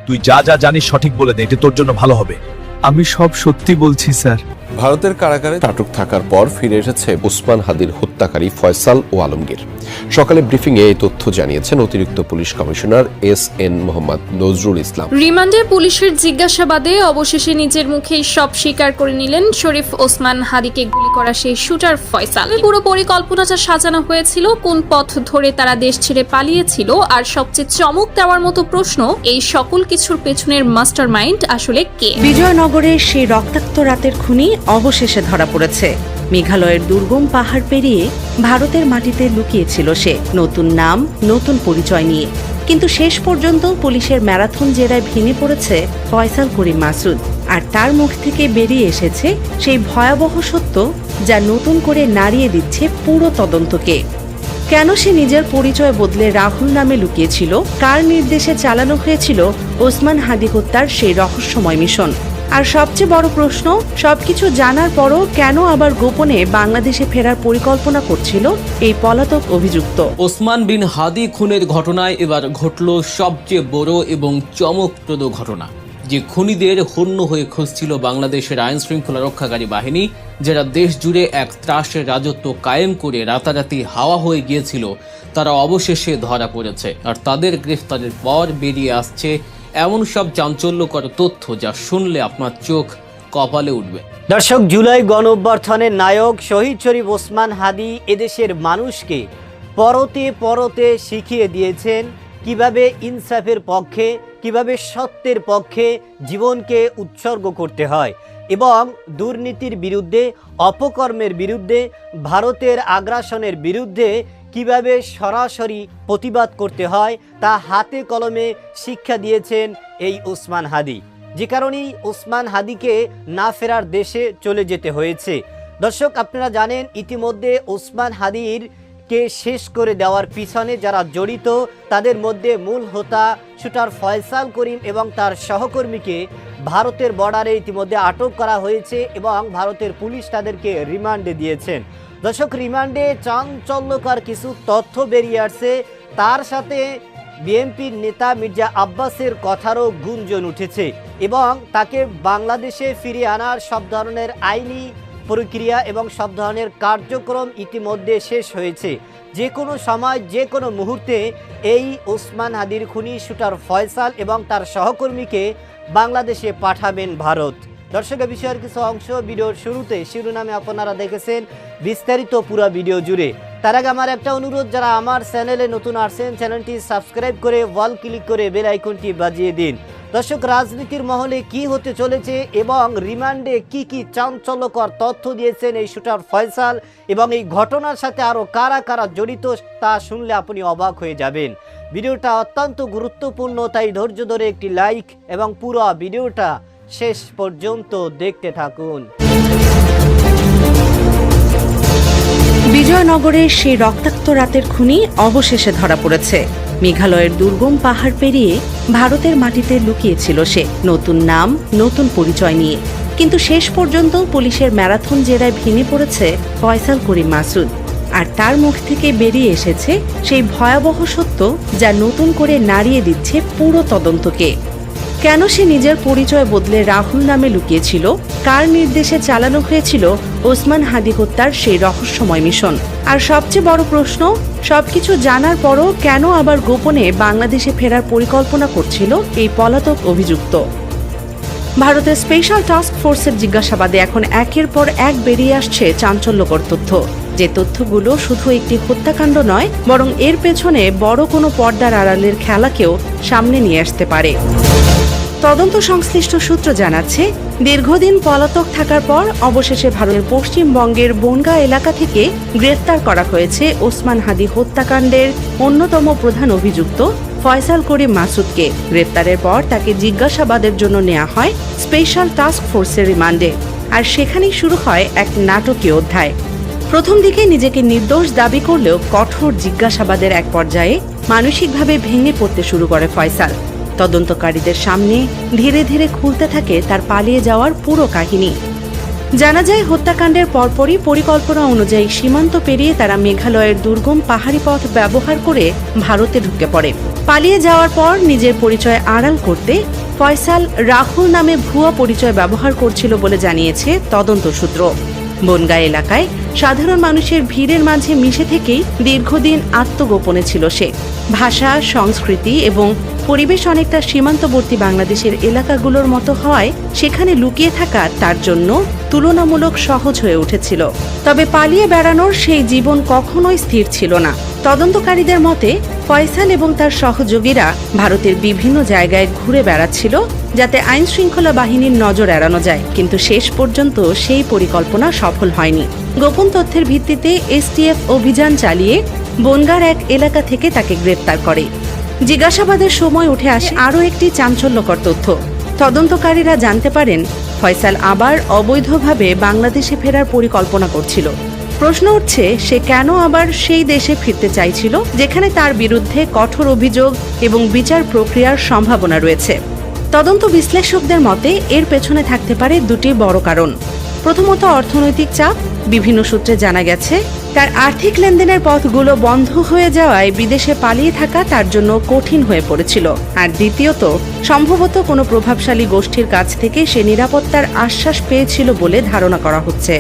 তুই যা যা জানিস সঠিক বলে দে, এটা তোর জন্য ভালো হবে। আমি সব সত্যি বলছি স্যার। ভারতের কারাগারে আটক থাকার পর ফিরে এসেছে ওসমান হাদির হত্যাকারী ফয়সাল ও আলমগীর। সকালে ব্রিফিংয়ে এই তথ্য জানিয়েছেন অতিরিক্ত police commissioner SN. Mohammad Nazrul Islam. রিমান্ডে পুলিশের জিজ্ঞাসাবাদে অবশেষে নিজের মুখেই সব স্বীকার করে নিলেন শরীফ ওসমান হাদিকে গুলি করা সেই শুটার ফয়সাল। পুরো পরিকল্পনাটা সাজানো হয়েছিল, কোন পথ ধরে তারা দেশ ছেড়ে পালিয়েছিল, আর সবচেয়ে চমক দেওয়ার মতো প্রশ্ন, এই সকল কিছুর পেছনের মাস্টারমাইন্ড আসলে কে? বিজয়নগরের সেই রক্তাক্ত রাতের খুনি অবশেষে ধরা পড়েছে। মেঘালয়ের দুর্গম পাহাড় পেরিয়ে ভারতের মাটিতে লুকিয়েছিল সে, নতুন নাম, নতুন পরিচয় নিয়ে। কিন্তু শেষ পর্যন্ত পুলিশের ম্যারাথন জেরায় ভেঙে পড়েছে ফয়সাল করিম মাসুদ। আর তার মুখ থেকে বেরিয়ে এসেছে সেই ভয়াবহ সত্য, যা নতুন করে নাড়িয়ে দিচ্ছে পুরো তদন্তকে। কেন সে নিজের পরিচয় বদলে রাহুল নামে লুকিয়েছিল, কার নির্দেশে চালানো হয়েছিল ওসমান হাদি হত্যার সেই রহস্যময় মিশন, আর সবচেয়ে বড় প্রশ্ন, সবকিছু জানার পরও কেন আবার গোপনে বাংলাদেশে ফেরার পরিকল্পনা করছিল এই পলাতক অভিযুক্ত। ওসমান বিন হাদি খুনের ঘটনায় এবার ঘটল সবচেয়ে বড় এবং চমকপ্রদ ঘটনা। যে খুনিদের হন্য হয়ে খুঁজছিল বাংলাদেশের আইন শৃঙ্খলা রক্ষাকারী বাহিনী, যারা দেশ জুড়ে এক ত্রাসের রাজত্ব কায়েম করে রাতারাতি হাওয়া হয়ে গিয়েছিল, তারা অবশেষে ধরা পড়েছে। আর তাদের গ্রেফতারের পর বেরিয়ে আসছে এমন সব চাঞ্চল্যকর তথ্য, যা শুনলে আপনার চোখ কপালে উঠবে। দর্শক, জুলাই গণঅভ্যুত্থানের নায়ক শহীদ শরীফ ওসমান হাদি এদেশের মানুষকে পরতে পরতে শিখিয়ে দিয়েছেন কিভাবে ইনসাফের পক্ষে, কিভাবে সত্যের পক্ষে জীবনকে উৎসর্গ করতে হয় এবং দুর্নীতির বিরুদ্ধে, অপকর্মের বিরুদ্ধে, ভারতের আগ্রাসনের বিরুদ্ধে কিভাবে সরাসরি প্রতিবাদ করতে হয় তা হাতে কলমে শিক্ষা দিয়েছেন এই ওসমান হাদি। যে কারণেই ওসমান হাদিকে না ফেরার দেশে চলে যেতে হয়েছে। দর্শক, আপনারা জানেন ইতিমধ্যে ওসমান হাদির কে শেষ করে দেওয়ার পিছনে যারা জড়িত, তাদের মধ্যে মূল হোতা শুটার ফয়সাল করিম এবং তার সহকর্মীকে ভারতের বর্ডারে ইতিমধ্যে আটক করা হয়েছে এবং ভারতের পুলিশ তাদেরকে রিমান্ডে দিয়েছেন। দর্শক, রিমান্ডে চাঞ্চল্যকর কিছু তথ্য বেরিয়ে আসছে। তার সাথে বিএনপির নেতা মির্জা আব্বাসের কথারও গুঞ্জন উঠেছে এবং তাকে বাংলাদেশে ফিরিয়ে আনার সব ধরনের আইনি প্রক্রিয়া এবং সব ধরনের কার্যক্রম ইতিমধ্যে শেষ হয়েছে। যে কোনো সময়, যে কোনো মুহূর্তে এই ওসমান হাদির খুনি শুটার ফয়সাল এবং তার সহকর্মীকে বাংলাদেশে পাঠাবেন ভারত। দর্শক, বিষয়ের কিছু অংশ ভিডিওর শুরুতে শিরোনামে আপনারা দেখেছেন, বিস্তারিত পুরো ভিডিও জুড়ে। তার আগে আমার একটা অনুরোধ, যারা আমার চ্যানেলে নতুন আসছেন, চ্যানেলটি সাবস্ক্রাইব করে ওয়াল ক্লিক করে বেল আইকনটি বাজিয়ে দিন। দর্শক, রাজনীতির মহলে কি হতে চলেছে এবং রিমান্ডে কি কি চাঞ্চল্যকর তথ্য দিয়েছেন এই শুটার ফয়সাল এবং এই ঘটনার সাথে আরও কারা কারা জড়িত, তা শুনলে আপনি অবাক হয়ে যাবেন। ভিডিওটা অত্যন্ত গুরুত্বপূর্ণ, তাই ধৈর্য ধরে একটি লাইক এবং পুরো ভিডিওটা শেষ পর্যন্ত দেখতে থাকুন। বিজয়নগরের সেই রক্তাক্ত রাতের খুনি অবশেষে ধরা পড়েছে। মেঘালয়ের দুর্গম পাহাড় পেরিয়ে ভারতের মাটিতে লুকিয়েছিল সে, নতুন নাম, নতুন পরিচয় নিয়ে। কিন্তু শেষ পর্যন্ত পুলিশের ম্যারাথন জেরায় ভেঙে পড়েছে ফয়সাল করিম মাসুদ। আর তার মুখ থেকে বেরিয়ে এসেছে সেই ভয়াবহ সত্য, যা নতুন করে নাড়িয়ে দিচ্ছে পুরো তদন্তকে। কেন সে নিজের পরিচয় বদলে রাহুল নামে লুকিয়েছিল, কার নির্দেশে চালানো হয়েছিল ওসমান হাদি হত্যার সেই রহস্যময় মিশন, আর সবচেয়ে বড় প্রশ্ন, সবকিছু জানার পরও কেন আবার গোপনে বাংলাদেশে ফেরার পরিকল্পনা করছিল এই পলাতক অভিযুক্ত। ভারতের স্পেশাল টাস্ক ফোর্সের জিজ্ঞাসাবাদে এখন একের পর এক বেরিয়ে আসছে চাঞ্চল্যকর তথ্য, যে তথ্যগুলো শুধু একটি হত্যাকাণ্ড নয়, বরং এর পেছনে বড় কোনো পর্দার আড়ালের খেলাকেও সামনে নিয়ে আসতে পারে। তদন্ত সংশ্লিষ্ট সূত্র জানাচ্ছে, দীর্ঘদিন পলাতক থাকার পর অবশেষে ভারতের পশ্চিমবঙ্গের বনগাঁ এলাকা থেকে গ্রেফতার করা হয়েছে ওসমান হাদি হত্যাকাণ্ডের অন্যতম প্রধান অভিযুক্ত ফয়সাল করিম মাসুদকে। গ্রেফতারের পর তাকে জিজ্ঞাসাবাদের জন্য নেওয়া হয় স্পেশাল টাস্ক ফোর্সের রিমান্ডে। আর সেখানেই শুরু হয় এক নাটকীয় অধ্যায়। প্রথম দিকে নিজেকে নির্দোষ দাবি করলেও কঠোর জিজ্ঞাসাবাদের এক পর্যায়ে মানসিকভাবে ভেঙে পড়তে শুরু করে ফয়সাল। তদন্তকারীদের সামনে ধীরে ধীরে খুলতে থাকে তার পালিয়ে যাওয়ার পুরো কাহিনী। জানা যায় হত্যাকাণ্ডের পরপরই পরিকল্পনা অনুযায়ী সীমান্ত পেরিয়ে তারা মেঘালয়ের দুর্গম পাহাড়ি পথ ব্যবহার করে ভারতে ঢুকে পড়ে। পালিয়ে যাওয়ার পর নিজের পরিচয় আড়াল করতে ফয়সাল রাহুল নামে ভুয়া পরিচয় ব্যবহার করছিল বলে জানিয়েছে তদন্ত সূত্র। বনগাঁ এলাকায় সাধারণ মানুষের ভিড়ের মাঝে মিশে থেকেই দীর্ঘদিন আত্মগোপনে ছিল সে। ভাষা, সংস্কৃতি এবং পরিবেশ অনেকটা সীমান্তবর্তী বাংলাদেশের এলাকাগুলোর মতো হয় সেখানে লুকিয়ে থাকা তার জন্য তুলনামূলক সহজ হয়ে উঠেছিল। তবে পালিয়ে বেড়ানোর সেই জীবন কখনোই স্থির ছিল না। তদন্তকারীদের মতে ফয়সাল এবং তার সহযোগীরা ভারতের বিভিন্ন জায়গায় ঘুরে বেড়াচ্ছিল যাতে আইন শৃঙ্খলা বাহিনীর নজর এড়ানো যায়, কিন্তু শেষ পর্যন্ত সেই পরিকল্পনা সফল হয়নি। গোপন তথ্যের ভিত্তিতে এসটিএফ অভিযান চালিয়ে বনগাঁর এক এলাকা থেকে তাকে গ্রেপ্তার করে। জিজ্ঞাসাবাদের সময় উঠে আসে আরও একটি চাঞ্চল্যকর তথ্য। তদন্তকারীরা জানতে পারেন ফয়সাল আবার অবৈধভাবে বাংলাদেশে ফেরার পরিকল্পনা করছিল। প্রশ্ন উঠছে, সে কেন আবার সেই দেশে ফিরতে চাইছিল যেখানে তার বিরুদ্ধে কঠোর অভিযোগ এবং বিচার প্রক্রিয়ার সম্ভাবনা রয়েছে। তদন্ত বিশ্লেষকদের মতে এর পেছনে থাকতে পারে দুটি বড় কারণ। প্রথমত অর্থনৈতিক চাপ। বিভিন্ন সূত্রে জানা গেছে তার আর্থিক লেনদেনের পথগুলো বন্ধ হয়ে যাওয়ায় বিদেশে পালিয়ে থাকা তার জন্য কঠিন হয়ে পড়েছিল। আর দ্বিতীয়ত সম্ভবত কোনো প্রভাবশালী গোষ্ঠীর কাছ থেকে সে নিরাপত্তার আশ্বাস পেয়েছিল বলে ধারণা করা হচ্ছে।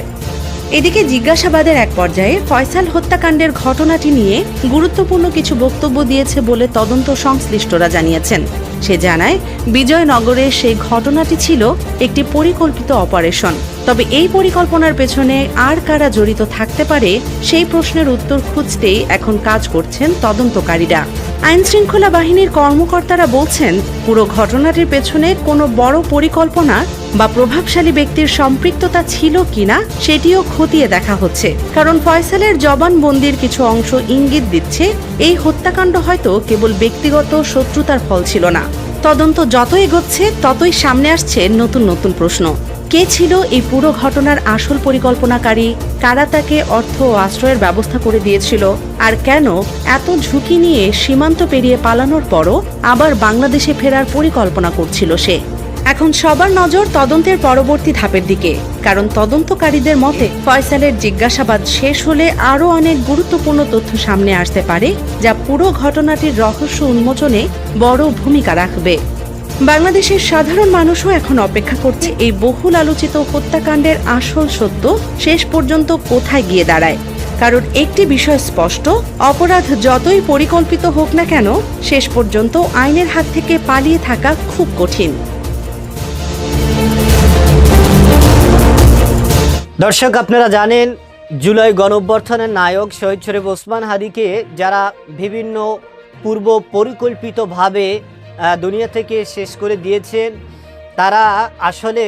এদিকে জিজ্ঞাসাবাদের এক পর্যায়ে ফয়সাল হত্যাকাণ্ডের ঘটনাটি নিয়ে গুরুত্বপূর্ণ কিছু বক্তব্য দিয়েছে বলে তদন্ত সংশ্লিষ্টরা জানিয়েছেন। সে জানায় বিজয়নগরের সেই ঘটনাটি ছিল একটি পরিকল্পিত অপারেশন। তবে এই পরিকল্পনার পেছনে আর কারা জড়িত থাকতে পারে সেই প্রশ্নের উত্তর খুঁজতেই এখন কাজ করছেন তদন্তকারীরা। আইন শৃঙ্খলা বাহিনীর কর্মকর্তারা বলছেন পুরো ঘটনাটির পেছনে কোনো বড় পরিকল্পনা বা প্রভাবশালী ব্যক্তির সম্পৃক্ততা ছিল কিনা সেটিও খতিয়ে দেখা হচ্ছে। কারণ ফয়সালের জবানবন্দির কিছু অংশ ইঙ্গিত দিচ্ছে এই হত্যাকাণ্ড হয়তো কেবল ব্যক্তিগত শত্রুতার ফল ছিল না। তদন্ত যত এগোচ্ছে ততই সামনে আসছে নতুন নতুন প্রশ্ন। কে ছিল এই পুরো ঘটনার আসল পরিকল্পনাকারী? কারা তাকে অর্থ ও আশ্রয়ের ব্যবস্থা করে দিয়েছিল? আর কেন এত ঝুঁকি নিয়ে সীমান্ত পেরিয়ে পালানোর পরও আবার বাংলাদেশে ফেরার পরিকল্পনা করছিল সে? এখন সবার নজর তদন্তের পরবর্তী ধাপের দিকে, কারণ তদন্তকারীদের মতে ফয়সালের জিজ্ঞাসাবাদ শেষ হলে আরও অনেক গুরুত্বপূর্ণ তথ্য সামনে আসতে পারে যা পুরো ঘটনাটির রহস্য উন্মোচনে বড় ভূমিকা রাখবে। বাংলাদেশের সাধারণ মানুষও এখন অপেক্ষা করছে এই বহুল আলোচিত হত্যাকাণ্ডের আসল সত্য শেষ পর্যন্ত কোথায় গিয়ে দাঁড়ায়। কারণ একটি বিষয় স্পষ্ট, অপরাধ যতই পরিকল্পিত হোক না কেন শেষ পর্যন্ত আইনের হাত থেকে পালিয়ে থাকা খুব কঠিন। দর্শক, আপনারা জানেন জুলাই গণঅভ্যুত্থানের নায়ক শহীদ শরীফ ওসমান হাদিকে যারা বিভিন্ন পূর্ব পরিকল্পিতভাবে দুনিয়া থেকে শেষ করে দিয়েছেন, তারা আসলে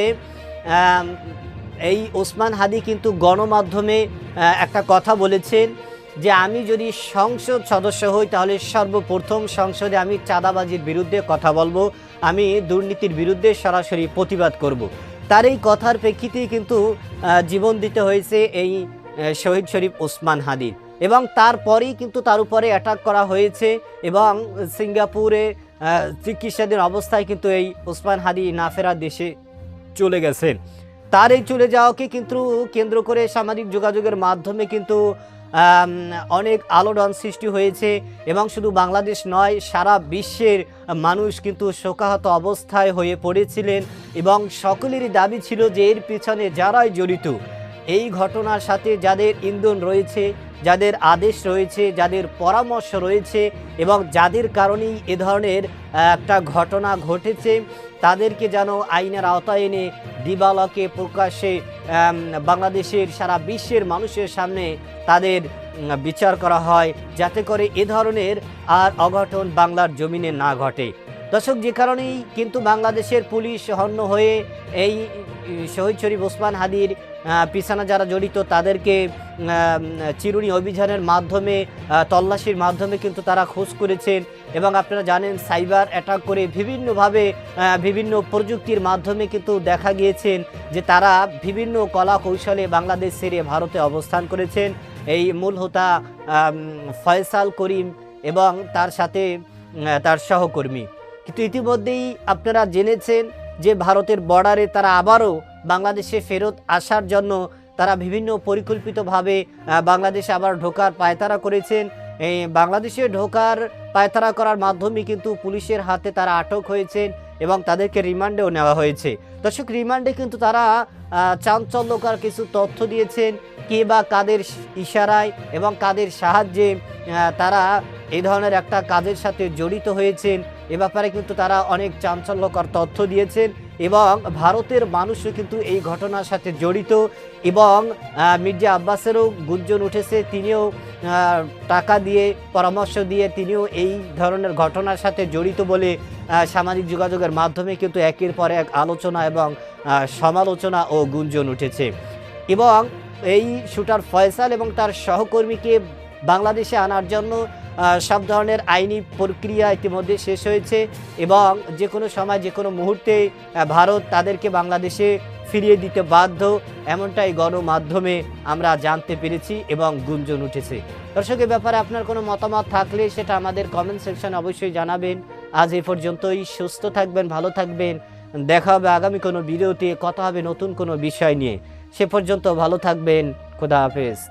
এই ওসমান হাদি কিন্তু গণমাধ্যমে একটা কথা বলেছেন যে আমি যদি সংসদ সদস্য হই তাহলে সর্বপ্রথম সংসদে আমি চাঁদাবাজির বিরুদ্ধে কথা বলবো, আমি দুর্নীতির বিরুদ্ধে সরাসরি প্রতিবাদ করব। তার এই কথার প্রেক্ষিতেই কিন্তু জীবন দিতে হয়েছে এই শহীদ শরীফ ওসমান হাদির, এবং তারপরেই কিন্তু তার উপরে অ্যাটাক করা হয়েছে এবং সিঙ্গাপুরে চিকিৎসাধীন অবস্থায় কিন্তু এই ওসমান হাদি না ফেরার দেশে চলে গেছেন। তার এই চলে যাওয়াকে কিন্তু কেন্দ্র করে সামাজিক যোগাযোগের মাধ্যমে কিন্তু অনেক আলোড়ন সৃষ্টি হয়েছে এবং শুধু বাংলাদেশ নয়, সারা বিশ্বের মানুষ কিন্তু শোকাহত অবস্থায় হয়ে পড়েছিলেন এবং সকলেরই দাবি ছিল যে এর পিছনে যারাই জড়িত, এই ঘটনার সাথে যাদের ইন্ধন রয়েছে, যাদের আদেশ রয়েছে, যাদের পরামর্শ রয়েছে এবং যাদের কারণেই এ ধরনের একটা ঘটনা ঘটেছে, তাদেরকে যেন আইনের আওতায় এনে দিবালোকে প্রকাশ্যে বাংলাদেশের সারা বিশ্বের মানুষের সামনে তাদের বিচার করা হয়, যাতে করে এ ধরনের আর অঘটন বাংলার জমিনে না ঘটে। দর্শক, যে কারণেই কিন্তু বাংলাদেশের পুলিশ হন্য হয়ে এই শহীদ শরীফ ওসমান হাদির পিছনে যারা জড়িত তাদেরকে চিরুনি অভিযানের মাধ্যমে, তল্লাশির মাধ্যমে কিন্তু তারা খোঁজ করেছেন এবং আপনারা জানেন সাইবার অ্যাটাক করে বিভিন্নভাবে বিভিন্ন প্রযুক্তির মাধ্যমে কিন্তু দেখা গিয়েছেন যে তারা বিভিন্ন কলা কৌশলে বাংলাদেশ ছেড়ে ভারতে অবস্থান করেছেন। এই মূল হোতা ফয়সাল করিম এবং তার সাথে তার সহকর্মী। কিন্তু ইতিমধ্যেই আপনারা জেনেছেন যে ভারতের বর্ডারে তারা আবারও বাংলাদেশে ফেরত আসার জন্য তারা বিভিন্ন পরিকল্পিতভাবে বাংলাদেশে আবার ঢোকার পায়তারা করেছেন। এই বাংলাদেশে ঢোকার পায়তারা করার মাধ্যমে কিন্তু পুলিশের হাতে তারা আটক হয়েছেন এবং তাদেরকে রিমান্ডেও নেওয়া হয়েছে। দর্শক, রিমান্ডে কিন্তু তারা চাঞ্চল্যকর কিছু তথ্য দিয়েছেন, কে বা কাদের ইশারায় এবং কাদের সাহায্যে তারা এই ধরনের একটা কাজের সাথে জড়িত হয়েছেন এ ব্যাপারে কিন্তু তারা অনেক চাঞ্চল্যকর তথ্য দিয়েছেন এবং ভারতের মানুষও কিন্তু এই ঘটনার সাথে জড়িত এবং মির্জা আব্বাসেরও গুঞ্জন উঠেছে, তিনিও টাকা দিয়ে পরামর্শ দিয়ে তিনিও এই ধরনের ঘটনার সাথে জড়িত বলে সামাজিক যোগাযোগের মাধ্যমে কিন্তু একের পর এক আলোচনা এবং সমালোচনা ও গুঞ্জন উঠেছে। এবং এই শুটার ফয়সাল এবং তার সহকর্মীকে বাংলাদেশে আনার জন্য সব ধরনের আইনি প্রক্রিয়া ইতিমধ্যে শেষ হয়েছে এবং যে কোনো সময় যে কোনো মুহূর্তে ভারত তাদেরকে বাংলাদেশে ফিরিয়ে দিতে বাধ্য, এমনটাই গণমাধ্যমে আমরা জানতে পেরেছি এবং গুঞ্জন উঠেছে। দর্শক, এ ব্যাপারে আপনার কোনো মতামত থাকলে সেটা আমাদের কমেন্ট সেকশনে অবশ্যই জানাবেন। আজ এই পর্যন্তই। সুস্থ থাকবেন, ভালো থাকবেন। দেখা হবে আগামী কোনো ভিডিওতে, কথা হবে নতুন কোনো বিষয় নিয়ে। সে পর্যন্ত ভালো থাকবেন। খোদা হাফেজ।